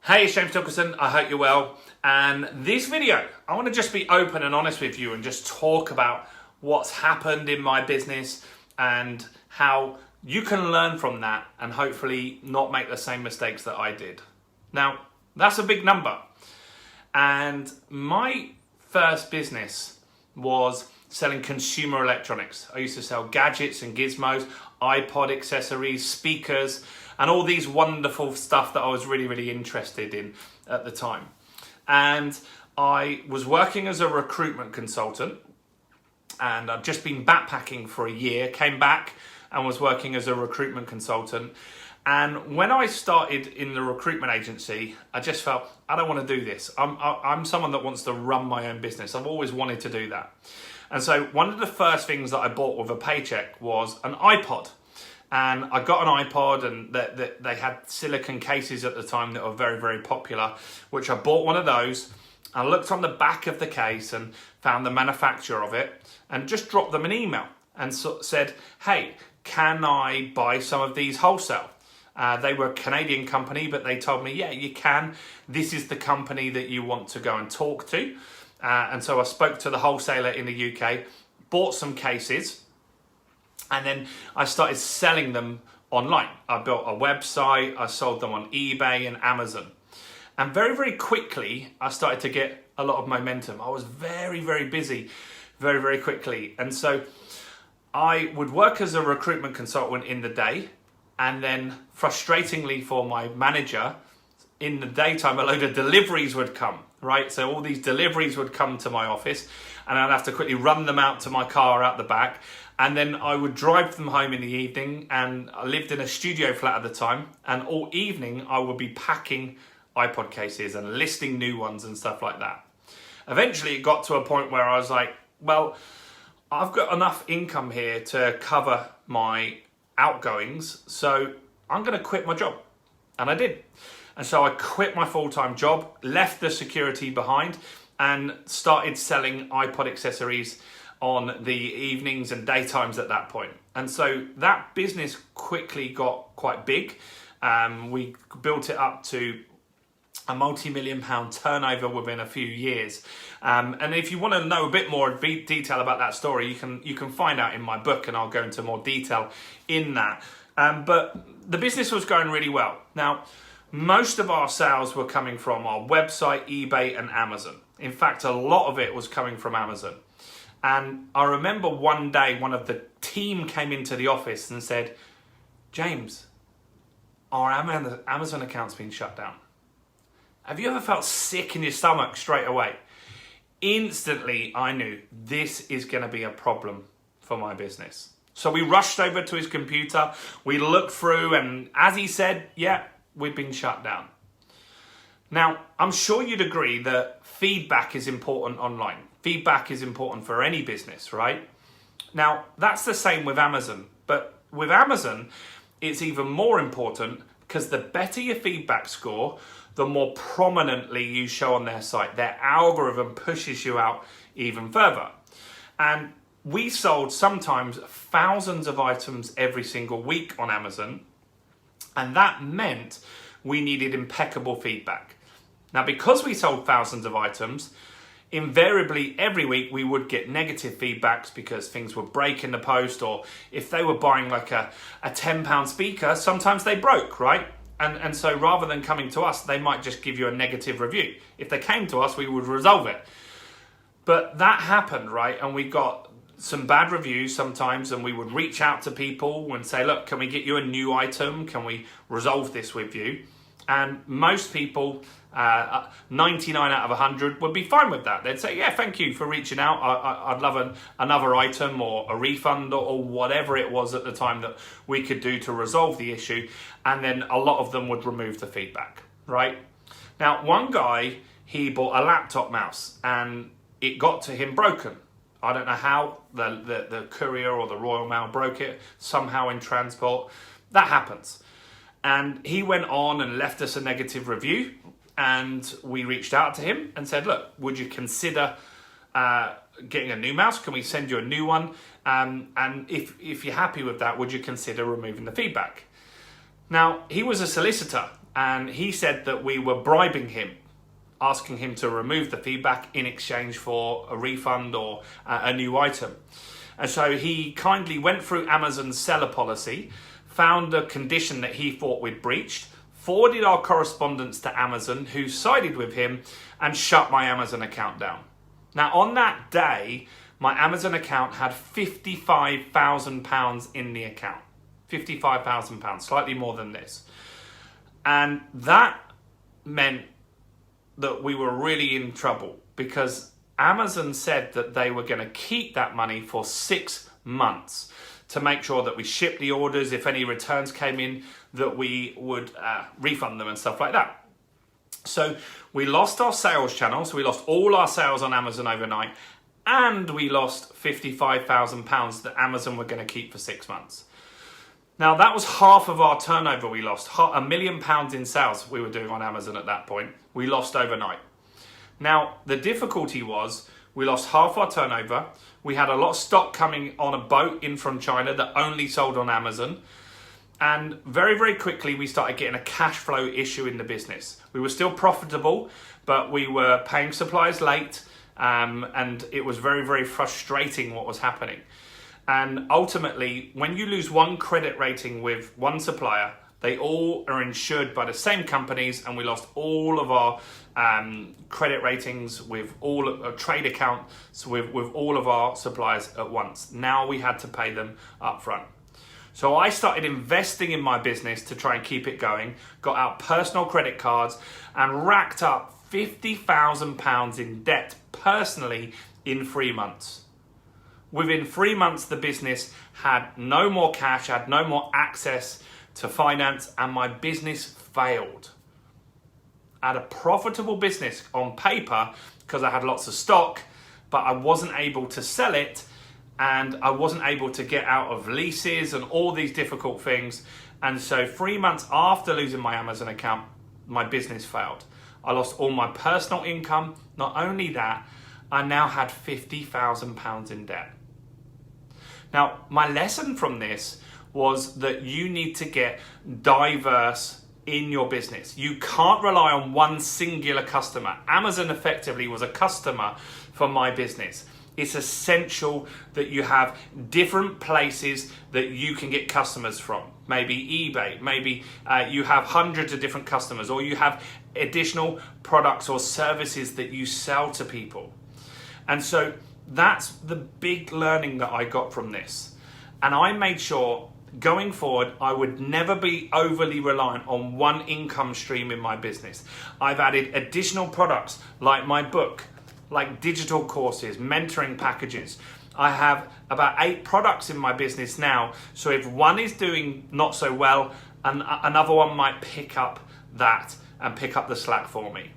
Hey, it's James Tilkerson. I hope you're well. And this video, I want to just be open and honest with you and just talk about what's happened in my business and how you can learn from that and hopefully not make the same mistakes that I did. Now, that's a big number. And my first business was selling consumer electronics. I used to sell gadgets and gizmos, iPod accessories, speakers, and all these wonderful stuff that I was really interested in at the time. And I was working as a recruitment consultant, and I'd just been backpacking for a year, came back and was working as a recruitment consultant. And when I started in the recruitment agency, I just felt, I don't want to do this. I'm someone that wants to run my own business. I've always wanted to do that. And so one of the first things that I bought with a paycheck was an iPod. And I got an iPod, and they had silicone cases at the time that were very popular, which I bought one of those. I looked on the back of the case and found the manufacturer of it and just dropped them an email and said, hey, can I buy some of these wholesale? They were a Canadian company, but they told me, yeah, you can. This is the company that you want to go and talk to. And so I spoke to the wholesaler in the UK, bought some cases, and then I started selling them online. I built a website, I sold them on eBay and Amazon. And very quickly, I started to get a lot of momentum. I was very busy, very quickly. And so I would work as a recruitment consultant in the day, and then frustratingly for my manager, in the daytime, a load of deliveries would come, right? So all these deliveries would come to my office, and I'd have to quickly run them out to my car out the back. And then I would drive them home in the evening, and I lived in a studio flat at the time, and all evening I would be packing iPod cases and listing new ones and stuff like that. Eventually it got to a point where I was like, well, I've got enough income here to cover my outgoings, so I'm going to quit my job. And I did. And so I quit my full-time job, left the security behind, and started selling iPod accessories on the evenings and daytimes at that point. And so that business quickly got quite big. We built it up to a multi-million-pound turnover within a few years. And if you want to know a bit more detail about that story, you can find out in my book, and I'll go into more detail in that. But the business was going really well. Now, most of our sales were coming from our website, eBay, and Amazon. In fact, a lot of it was coming from Amazon. And I remember one day, one of the team came into the office and said, James, our Amazon account's been shut down. Have you ever felt sick in your stomach straight away? Instantly, I knew this is going to be a problem for my business. So we rushed over to his computer. We looked through, and as he said, yeah, we've been shut down. Now, I'm sure you'd agree that feedback is important online. Feedback is important for any business, right? Now, that's the same with Amazon. But with Amazon, it's even more important because the better your feedback score, the more prominently you show on their site. Their algorithm pushes you out even further. And we sold sometimes thousands of items every single week on Amazon. And that meant we needed impeccable feedback. Now, because we sold thousands of items, invariably every week we would get negative feedbacks because things would break in the post, or if they were buying like a £10 speaker, sometimes they broke, right? And so rather than coming to us, they might just give you a negative review. If they came to us, we would resolve it. But that happened, right? And we got some bad reviews sometimes, and we would reach out to people and say, look, can we get you a new item? Can we resolve this with you? And most people, 99 out of 100 would be fine with that. They'd say, yeah, thank you for reaching out. I'd love another item or a refund or whatever it was at the time that we could do to resolve the issue. And then a lot of them would remove the feedback, right? Now, one guy, he bought a laptop mouse and it got to him broken. I don't know how the courier or the Royal Mail broke it, somehow in transport. That happens. And he went on and left us a negative review, and we reached out to him and said, look, would you consider getting a new mouse? Can we send you a new one? And if you're happy with that, would you consider removing the feedback? Now, he was a solicitor, and he said that we were bribing him, asking him to remove the feedback in exchange for a refund or a new item. And so he kindly went through Amazon's seller policy, found a condition that he thought we'd breached, forwarded our correspondence to Amazon, who sided with him, and shut my Amazon account down. Now, on that day, my Amazon account had £55,000 in the account. £55,000, slightly more than this. And that meant that we were really in trouble, because Amazon said that they were going to keep that money for 6 months to make sure that we shipped the orders. If any returns came in, that we would refund them and stuff like that. So we lost our sales channel. So we lost all our sales on Amazon overnight, and we lost £55,000 that Amazon were going to keep for 6 months. Now, that was half of our turnover we lost. £1 million in sales we were doing on Amazon at that point. We lost overnight. Now, the difficulty was we lost half our turnover. We had a lot of stock coming on a boat in from China that only sold on Amazon. And very, very quickly, we started getting a cash flow issue in the business. We were still profitable, but we were paying suppliers late. And it was very, very frustrating what was happening. And ultimately, when you lose one credit rating with one supplier, they all are insured by the same companies, and we lost all of our credit ratings with all trade accounts with all of our suppliers at once. Now we had to pay them up front. So I started investing in my business to try and keep it going, got out personal credit cards, and racked up £50,000 in debt personally in 3 months. Within 3 months, the business had no more cash, had no more access to finance, and my business failed. I had a profitable business on paper because I had lots of stock, but I wasn't able to sell it, and I wasn't able to get out of leases and all these difficult things. And so 3 months after losing my Amazon account, my business failed. I lost all my personal income. Not only that, I now had £50,000 in debt. Now, my lesson from this was that you need to get diverse in your business. You can't rely on one singular customer. Amazon effectively was a customer for my business. It's essential that you have different places that you can get customers from. Maybe eBay, maybe you have hundreds of different customers, or you have additional products or services that you sell to people. And so that's the big learning that I got from this. And I made sure going forward, I would never be overly reliant on one income stream in my business. I've added additional products like my book, like digital courses, mentoring packages. I have about 8 products in my business now. So if one is doing not so well, another one might pick up that and pick up the slack for me.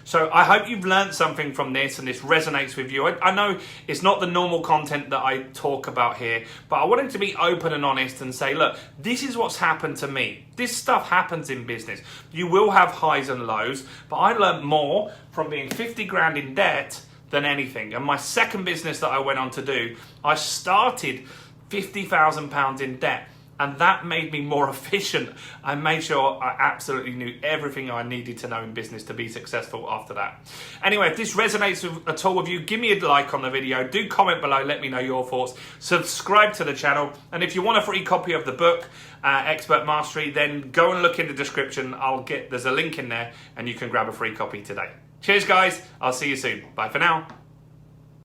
So I hope you've learned something from this and this resonates with you. I know it's not the normal content that I talk about here, but I wanted to be open and honest and say, look, this is what's happened to me. This stuff happens in business. You will have highs and lows, but I learned more from being 50 grand in debt than anything. And my second business that I went on to do, I started £50,000 in debt. And that made me more efficient. I made sure I absolutely knew everything I needed to know in business to be successful after that. Anyway, if this resonates at all with you, give me a like on the video. Do comment below, let me know your thoughts. Subscribe to the channel. And if you want a free copy of the book, Expert Mastery, then go and look in the description. There's a link in there and you can grab a free copy today. Cheers, guys. I'll see you soon. Bye for now.